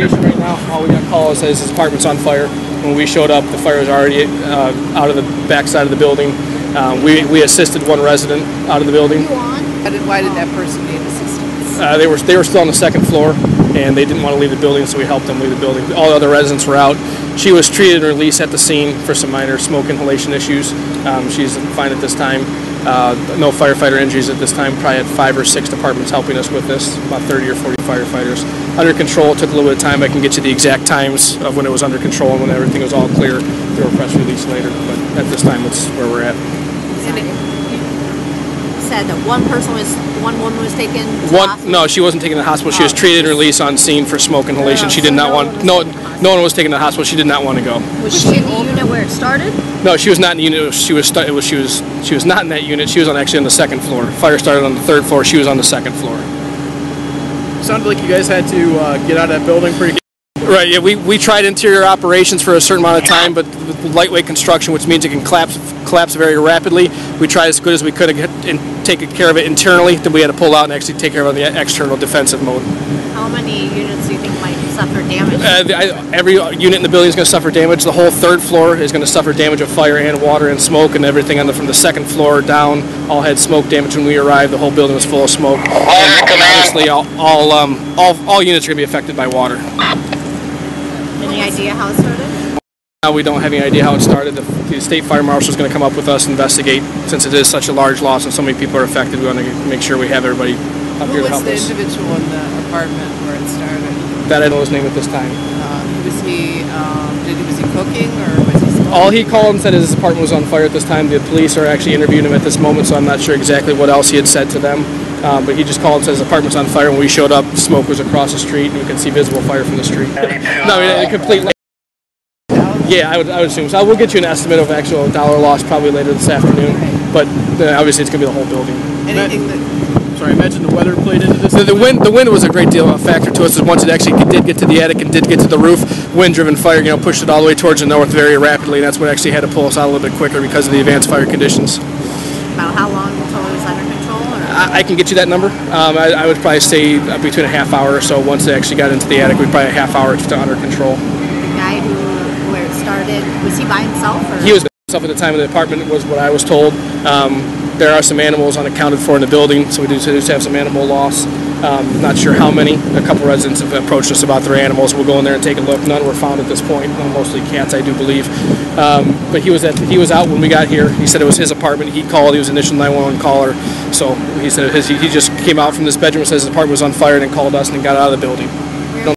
investigation right now. All we got call says his apartment's on fire. When we showed up, the fire was already out of the back side of the building. We assisted one resident out of the building. Why did that person need assistance? They were still on the second floor, and they didn't want to leave the building, so we helped them leave the building. All the other residents were out. She was treated and released at the scene for some minor smoke inhalation issues. She's fine at this time. No firefighter injuries at this time. Probably had 5 or 6 departments helping us with this. About 30 or 40 firefighters. Under control. It took a little bit of time. I can get you the exact times of when it was under control and when everything was all clear through a press release later. But at this time, that's where we're at. Said that one woman was taken to the hospital? No, she wasn't taken to the hospital. She was treated and released on scene for smoke inhalation. She did not want. No one was taken to the hospital. She did not want to go. Was she in the unit where it started? No, she was not in the unit. She was not in that unit. She was actually on the second floor. Fire started on the 3rd floor. She was on the 2nd floor. Sounded like you guys had to get out of that building pretty. Right. Yeah, we tried interior operations for a certain amount of time, but with lightweight construction, which means it can collapse very rapidly, we tried as good as we could and take care of it internally. Then we had to pull out and actually take care of the external defensive mode. How many units do you think might suffer damage? Every unit in the building is going to suffer damage. The whole 3rd floor is going to suffer damage of fire and water and smoke, and everything from the 2nd floor down all had smoke damage when we arrived. The whole building was full of smoke. And obviously, all units are going to be affected by water. Any idea how it started? Now we don't have any idea how it started. The state fire marshal is going to come up with us and investigate. Since it is such a large loss and so many people are affected, we want to make sure we have everybody up here to help us. Who was the individual in the apartment where it started? That I don't know his name at this time. Was he cooking or was he smoking? All he called and said his apartment was on fire at this time. The police are actually interviewing him at this moment, so I'm not sure exactly what else he had said to them. But he just called and said his apartment's on fire. When we showed up, smoke was across the street, and we could see visible fire from the street. No, completely. Yeah, I would assume so. We'll get you an estimate of actual dollar loss probably later this afternoon. But obviously, it's going to be the whole building. Anything that? Sorry, I imagine the weather played into this. The wind was a great deal of a factor to us. Once it actually did get to the attic and did get to the roof, wind-driven fire, pushed it all the way towards the north very rapidly, and that's what actually had to pull us out a little bit quicker because of the advanced fire conditions. About how long until it was under control? I can get you that number. I would probably say between a half hour or so. Once they actually got into the attic, we'd probably a half hour to under control. The guy where it started, was he by himself? Or? He was by himself at the time of the apartment, was what I was told. There are some animals unaccounted for in the building, so we do have some animal loss. Not sure how many. A couple residents have approached us about their animals. We'll go in there and take a look. None were found at this point. Mostly cats, I do believe. But he was out when we got here. He said it was his apartment. He called. He was initial 911 caller. So he said he just came out from this bedroom and says his apartment was on fire and then called us and got out of the building.